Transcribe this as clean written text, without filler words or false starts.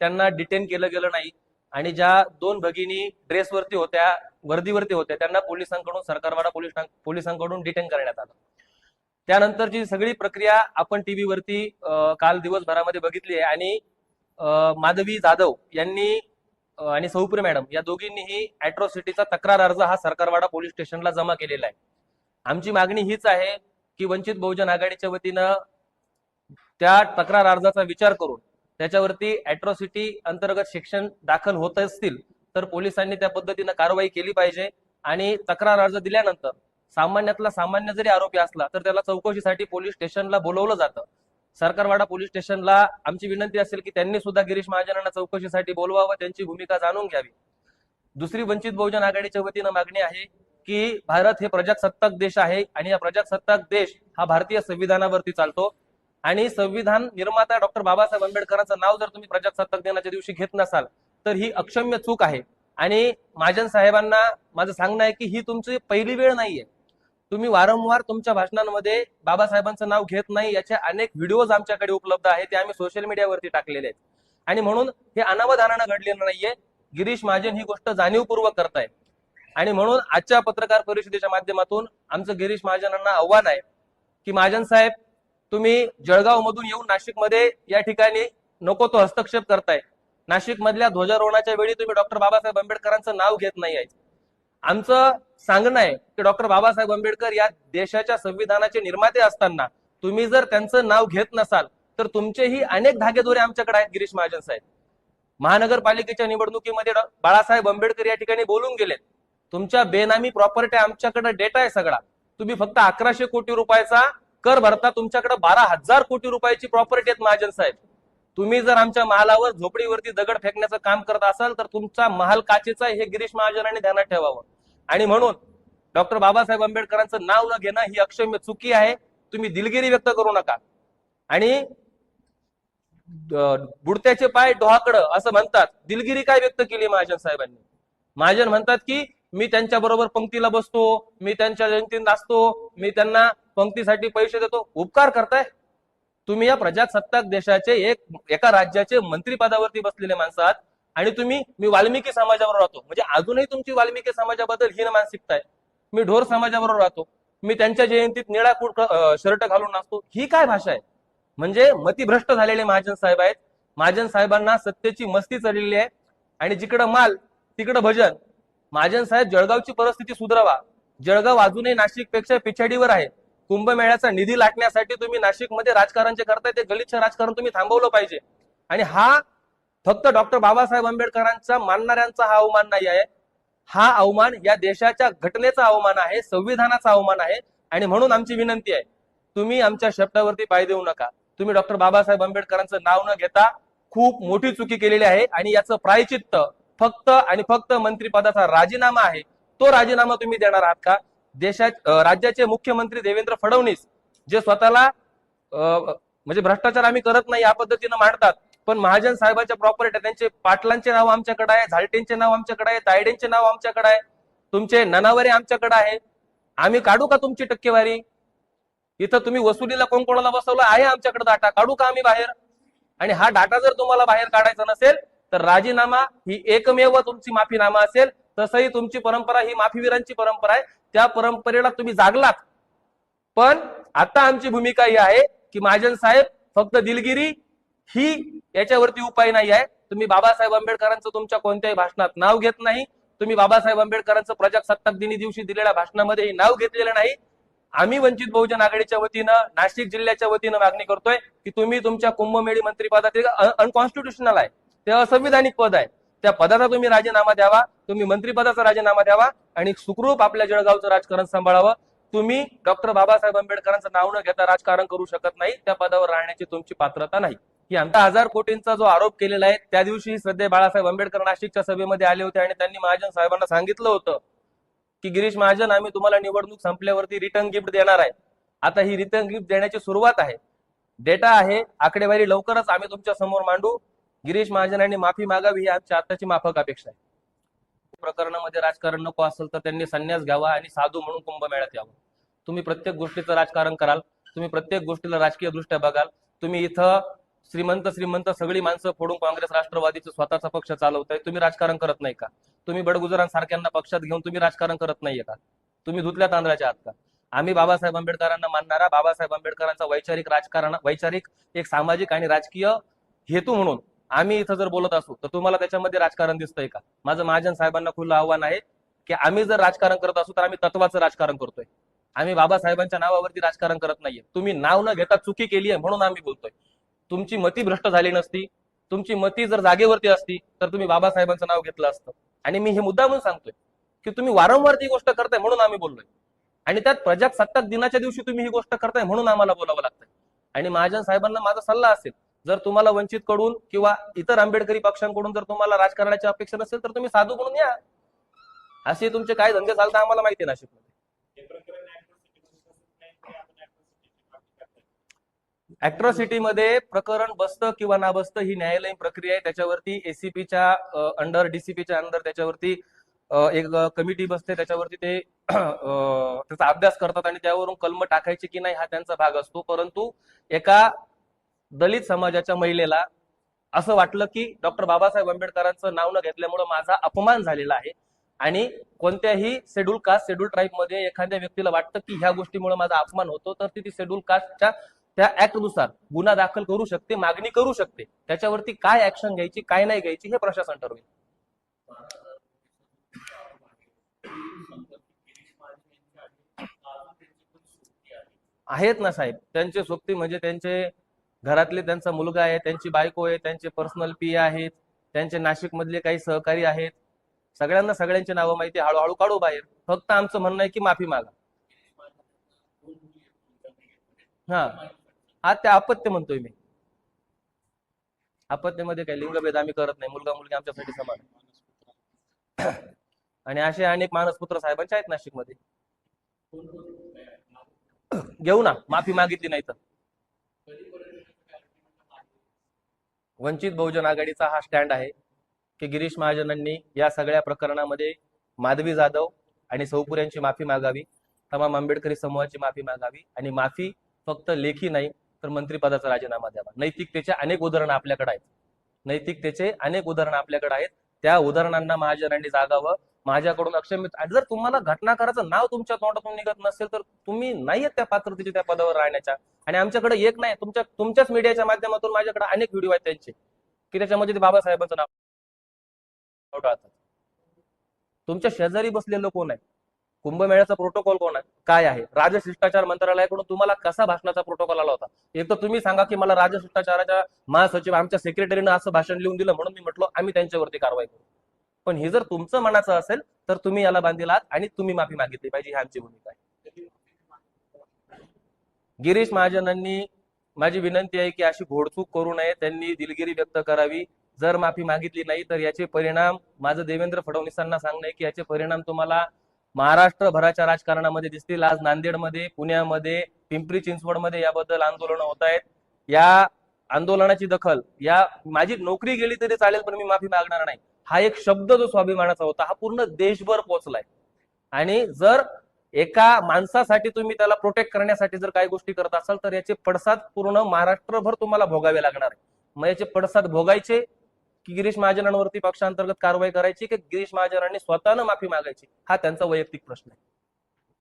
त्यांना डिटेन केलं गेलं नाही आणि ज्या दोन भगिनी ड्रेसवरती होत्या, वर्दीवरती होत्या, त्यांना पोलिसांकडून, सरकारवाडा पोलिसांकडून डिटेन करण्यात आलं. त्यानंतरची सगळी प्रक्रिया आपण टीव्हीवरती काल दिवसभरामध्ये बघितली आहे आणि माधवी जाधव यांनी आणि सौप्रिया मॅडम या दोघींनीही अॅट्रॉसिटीचा तक्रार अर्ज हा सरकारवाडा पोलीस स्टेशनला जमा केलेला आहे. आमची मागणी हीच आहे की वंचित बहुजन आघाडीच्या वतीनं त्या तक्रार अर्जाचा विचार करून त्याच्यावरती अॅट्रॉसिटी अंतर्गत शिक्षण दाखल होत असतील तर पोलिसांनी त्या पद्धतीनं कारवाई केली पाहिजे आणि तक्रार अर्ज दिल्यानंतर सामान्यातला सामान्य जरी आरोपी असला तर त्याला चौकशीसाठी पोलीस स्टेशनला बोलवलं जातं. सरकारवाडा पोलीस स्टेशनला आमची विनंती असेल की त्यांनी सुद्धा गिरीश महाजनांना चौकशीसाठी बोलवावं, त्यांची भूमिका जाणून घ्यावी. दुसरी वंचित बहुजन आघाडीच्या वतीनं मागणी आहे की भारत हे प्रजासत्ताक देश आहे आणि या प्रजासत्ताक देश हा भारतीय संविधानावरती चालतो आणि संविधान निर्माता डॉक्टर बाबासाहेब आंबेडकरांचं नाव जर तुम्ही प्रजासत्ताक दिनाच्या दिवशी घेत नसाल तर ही अक्षम्य चूक आहे. आणि महाजन साहेबांना माझं सांगणं आहे की ही तुमची पहिली वेळ नाहीये. तुम्ही वारंवार तुमच्या भाषणांमध्ये बाबासाहेबांचं नाव घेत नाही, याचे अनेक व्हिडिओज आमच्याकडे उपलब्ध आहेत, ते आम्ही सोशल मीडियावरती टाकलेले आहेत आणि म्हणून हे अनावधानानं घडलेलं नाहीये. गिरीश महाजन ही गोष्ट जाणीवपूर्वक करतायत आणि म्हणून आजच्या पत्रकार परिषदेच्या माध्यमातून आमचं गिरीश महाजनांना आव्हान आहे की महाजन साहेब, तुम्ही जळगाव मधून येऊन नाशिकमध्ये या ठिकाणी नको तो हस्तक्षेप करताय. नाशिक मधल्या ध्वजारोहणाच्या वेळी तुम्ही डॉक्टर बाबासाहेब आंबेडकरांचं नाव घेत नाही आहे. आमचं सांगणं आहे की डॉक्टर बाबासाहेब आंबेडकर या देशाच्या संविधानाचे निर्माते असताना तुम्ही जर त्यांचं नाव घेत नसाल तर तुमचेही अनेक धागेदोरे आमच्याकडे आहेत. गिरीश महाजन साहेब, महानगरपालिकेच्या निवडणुकीमध्ये बाळासाहेब आंबेडकर या ठिकाणी बोलून गेलेत. तुमच्या बेनामी प्रॉपर्टी आमच्याकडे डेटा आहे सगळा. तुम्ही फक्त 1100 कोटी रुपयाचा कर भरता, तुमच्याकडे 12,000 कोटी रुपयाची प्रॉपर्टी आहेत महाजन साहेब. तुम्ही जर आमच्या महालावर झोपडीवरती दगड फेकण्याचं काम करत असाल तर तुमचा महाल काचेचा आहे, हे गिरीश महाजनांनी ध्यानात ठेवावं. आणि म्हणून डॉक्टर बाबासाहेब आंबेडकरांचं नाव न घेणं ही अक्षम्य चुकी आहे. तुम्ही दिलगिरी व्यक्त करू नका. आणि बुडत्याचे पाय डोहाकडं असं म्हणतात, दिलगिरी काय व्यक्त केली महाजन साहेबांनी? महाजन म्हणतात की मी त्यांच्या बरोबर पंक्तीला बसतो, मी त्यांच्या जयंतीत नाचतो, मी त्यांना पंक्तीसाठी पैसे देतो. उपकार करताय तुम्ही. या प्रजासत्ताक देशाचे एका राज्याचे मंत्रीपदावरती बसलेले माणसं आहात आणि तुम्ही मी वाल्मिकी समाजाबरोबर राहतो म्हणजे अजूनही तुमची वाल्मिकी समाजाबद्दल हीन मानसिकता आहे. मी ढोर समाजाबरोबर राहतो, मी त्यांच्या जयंतीत निळा शर्ट घालून नाचतो. ही काय भाषा आहे? म्हणजे मतिभ्रष्ट झालेले महाजन साहेब आहेत. महाजन साहेबांना सत्तेची मस्ती चढलेली आहे आणि जिकडं माल तिकडं भजन. महाजन साहेब, जळगावची परिस्थिती सुधारवा. जळगाव अजूनही नाशिकपेक्षा पिछाडीवर आहे. कुंभमेळ्याचा निधी लाटण्यासाठी तुम्ही नाशिकमध्ये राजकारण जे करताय ते गलिच्छ राजकारण तुम्ही थांबवलं पाहिजे. आणि हा फक्त डॉक्टर बाबासाहेब आंबेडकरांचा मानणाऱ्यांचा हा अवमान नाही आहे. हा अवमान या देशाच्या घटनेचा अवमान आहे, संविधानाचा अवमान आहे. आणि म्हणून आमची विनंती आहे, तुम्ही आमच्या शब्दावरती पाय देऊ नका. तुम्ही डॉक्टर बाबासाहेब आंबेडकरांचं नाव न घेता खूप मोठी चुकी केलेली आहे आणि याचं प्रायचित्त फक्त आणि फक्त मंत्रिपदाचा राजीनामा आहे. तो राजीनामा तुम्ही देणार आहात का? राज्याचे मुख्यमंत्री देवेंद्र फडणवीस जे स्वतःला म्हणजे भ्रष्टाचार आम्ही करत नाही या पद्धतीनं मांडतात, पण महाजन साहेबांच्या प्रॉपर्टी, त्यांचे पाटलांचे नाव आमच्याकडे आहे, झालटेंचे नाव आमच्याकडे आहे, तायडेंचे नाव आमच्याकडे आहे, तुमचे ननावरे आमच्याकडे आहे. आम्ही काढू का तुमची टक्केवारी? इथं तुम्ही वसुलीला कोण कोणाला बसवलं आहे आमच्याकडे डाटा, काढू का आम्ही बाहेर? आणि हा डाटा जर तुम्हाला बाहेर काढायचा नसेल तर राजीनामा ही एकमेव तुमची माफीनामा असेल. तसंही तुमची परंपरा ही माफीवीरांची परंपरा आहे, त्या परंपरेला तुम्ही जागलात. पण आता आमची भूमिका ही आहे की महाजन साहेब, फक्त दिलगिरी ही याच्यावरती उपाय नाही आहे. तुम्ही बाबासाहेब आंबेडकरांचं तुमच्या कोणत्याही भाषणात नाव घेत नाही. तुम्ही बाबासाहेब आंबेडकरांचं प्रजासत्ताक दिनी दिवशी दिलेल्या भाषणामध्ये हे नाव घेतलेलं नाही. आम्ही वंचित बहुजन आघाडीच्या वतीनं, नाशिक जिल्ह्याच्या वतीनं मागणी करतोय की तुम्ही तुमच्या कुंभमेळी मंत्रिपदाचे अनकॉन्स्टिट्युशनल आहे, ते असंविधानिक पद आहे, त्या पदाचा तुम्ही राजीनामा द्यावा. तुम्ही मंत्रिपदाचा राजीनामा द्यावा आणि सुखरूप आपल्या जळगावचं राजकारण सांभाळावं. तुम्ही डॉक्टर बाबासाहेब आंबेडकरांचं नाव न घेता राजकारण करू शकत नाही. त्या पदावर राहण्याची तुमची पात्रता नाही. ही आमचा 1000 कोटींचा जो आरोप केलेला आहे, त्या दिवशी श्रद्धेय बाळासाहेब आंबेडकर नाशिकच्या सभेमध्ये आले होते आणि त्यांनी महाजन साहेबांना सांगितलं होतं की गिरीश महाजन, आम्ही तुम्हाला निवडणूक संपल्यावरती रिटर्न गिफ्ट देणार आहे. आता ही रिटर्न गिफ्ट देण्याची सुरुवात आहे. डेटा आहे, आकडेवारी लवकरच आम्ही तुमच्या समोर मांडू. गिरीश महाजनांनी माफी मागावी ही आमची आताची माफक अपेक्षा आहे. प्रकरणामध्ये राजकारण नको असेल तर त्यांनी संन्यास घ्यावा आणि साधू म्हणून कुंभमेळ्यात यावं. तुम्ही प्रत्येक गोष्टीचं राजकारण कराल, तुम्ही प्रत्येक गोष्टीला राजकीय दृष्ट्या बघाल. तुम्ही इथं श्रीमंत श्रीमंत सगळी माणसं फोडून काँग्रेस राष्ट्रवादीचं स्वतःचा पक्ष चालवताय. तुम्ही राजकारण करत नाही का? तुम्ही बडगुजरांसारख्यांना पक्षात घेऊन तुम्ही राजकारण करत नाहीये का? तुम्ही धुतल्या तांदळाच्या आहात का? आम्ही बाबासाहेब आंबेडकरांना मानणारा, बाबासाहेब आंबेडकरांचा वैचारिक एक सामाजिक आणि राजकीय हेतू म्हणून आम्ही इथं जर बोलत असू तर तुम्हाला त्याच्यामध्ये राजकारण दिसतंय का? माझं महाजन साहेबांना खुलं आव्हान आहे की आम्ही जर राजकारण करत असू तर आम्ही तत्वाचं राजकारण करतोय. आम्ही बाबासाहेबांच्या नावावरती राजकारण करत नाहीये. तुम्ही नाव न घेता चुकी केली आहे म्हणून आम्ही बोलतोय. तुमची मती भ्रष्ट झाली नसती, तुमची मती जर जागेवरती असती तर तुम्ही बाबासाहेबांचं नाव घेतलं असतं. आणि मी हे मुद्दा म्हणून सांगतोय की तुम्ही वारंवार ती गोष्ट करताय म्हणून आम्ही बोललोय. आणि त्यात प्रजासत्ताक दिनाच्या दिवशी तुम्ही ही गोष्ट करताय म्हणून आम्हाला बोलावं लागतंय. आणि महाजन साहेबांना माझा सल्ला असेल, जर तुम्हाला वंचित कडून किंवा इतर आंबेडकरी पक्षांकडून जर तुम्हाला राजकारणाची अपेक्षा नसेल तर तुम्ही साधू म्हणून या. असे तुमचे काय धंदे चालतात आम्हाला माहिती आहे नाशिकमध्ये. अॅट्रॉसिटीमध्ये प्रकरण बसतं किंवा ना बसतं ही न्यायालयीन प्रक्रिया आहे. त्याच्यावरती एसीपीच्या अंडर, डीसीपीच्या अंडर त्याच्यावरती एक कमिटी बसते. त्याच्यावरती ते त्याचा अभ्यास करतात आणि त्यावरून कलम टाकायचे की नाही हा त्यांचा भाग असतो. परंतु एका दलित समाजाच्या महिलेला असं वाटलं की डॉक्टर बाबासाहेब आंबेडकरांचं नाव न घेतल्यामुळे माझा अपमान झालेला आहे आणि कोणत्याही शेड्यूल कास्ट, शेड्यूल ट्राईब मध्ये एखाद्या व्यक्तीला वाटतं की ह्या गोष्टीमुळे माझा अपमान होतो तर ती शेड्यूल कास्टच्या त्या ऍक्ट नुसार गुन्हा दाखल करू शकते, मागणी करू शकते. त्याच्यावरती काय ऍक्शन घ्यायची, काय नाही घ्यायची हे प्रशासन ठरवेल. आहेत ना साहेब, त्यांचे सोबती म्हणजे त्यांचे घरातले, त्यांचा मुलगा आहे, त्यांची बायको आहे, त्यांचे पर्सनल पी आहेत, त्यांचे नाशिक मधले काही सहकारी आहेत. सगळ्यांना सगळ्यांची नावं माहिती, हळूहळू काढू बाहेर. फक्त आमचं म्हणणं आहे की माफी मागा. हा हा त्या अपत्य म्हणतोय मी. अपत्यामध्ये काही लिंगभेद आम्ही करत नाही. मुलगा मुलगी आमच्यासाठी समान आहे. आणि असे अनेक मानसपुत्र साहेबांचे आहेत नाशिकमध्ये. घेऊ ना, माफी मागितली नाही तर. वंचित बहुजन आघाडीचा हा स्टँड आहे की गिरीश महाजनांनी या सगळ्या प्रकरणामध्ये माधवी जाधव आणि सौपुर यांची माफी मागावी, तमाम आंबेडकरी समूहाची माफी मागावी आणि माफी फक्त लेखी नाही तर मंत्रिपदाचा राजीनामा द्यावा. नैतिकतेचे अनेक उदाहरणं आपल्याकडे आहेत. नैतिकतेचे अनेक उदाहरणं आपल्याकडे आहेत. त्या उदाहरणांना महाजनांनी जागावं. माझ्याकडून अक्षम्य. आणि जर तुम्हाला घटनाकाराचं नाव तुमच्या तोंडातून निघत नसेल तर तुम्ही नाहीयेत त्या पात्रतेच्या त्या पदावर राहण्याच्या. आणि आमच्याकडे एक नाही, तुमच्याच मीडियाच्या माध्यमातून माझ्याकडे अनेक व्हिडिओ आहेत त्यांचे की त्याच्यामध्ये ते बाबासाहेबांचं नाव टाळतात. तुमच्या शेजारी बसलेलं कोण आहे? कुंभमेळ्याचा प्रोटोकॉल कोण आहे, काय आहे? राजशिष्टाचार मंत्रालयाकडून तुम्हाला कसा भाषणाचा प्रोटोकॉल आला होता? एक तर तुम्ही सांगा की मला राजशिष्टाचाराच्या महासचिव आमच्या सेक्रेटरीनं असं भाषण लिहून दिलं म्हणून मी म्हटलं आम्ही त्यांच्यावरती कारवाई करू. पण हे जर तुमचं मनाचं असेल तर तुम्ही याला बांधिलात आणि तुम्ही माफी मागितली पाहिजे, ही आमची भूमिका आहे. गिरीश महाजनांनी, माझी विनंती आहे की अशी घोडचूक करू नये. त्यांनी दिलगिरी व्यक्त करावी. जर माफी मागितली नाही तर याचे परिणाम, माझं देवेंद्र फडणवीसांना सांगणं आहे की याचे परिणाम तुम्हाला महाराष्ट्रभराच्या राजकारणामध्ये दिसतील. आज नांदेडमध्ये, पुण्यामध्ये, पिंपरी चिंचवडमध्ये याबद्दल आंदोलनं होत आहेत. या आंदोलनाची दखल, या माझी नोकरी गेली तरी चालेल पण मी माफी मागणार नाही, हा एक शब्द जो स्वाभिमानाचा होता हा पूर्ण देशभर पोहोचलाय. आणि जर एका माणसासाठी तुम्ही त्याला प्रोटेक्ट करण्यासाठी जर काही गोष्टी करत असाल तर याचे पडसाद पूर्ण महाराष्ट्रभर तुम्हाला भोगावे लागणार आहे. मग याचे पडसाद भोगायचे की गिरीश महाजनांवरती पक्षांतर्गत कारवाई करायची की गिरीश महाजनांनी स्वतःनं माफी मागायची, हा त्यांचा वैयक्तिक प्रश्न आहे.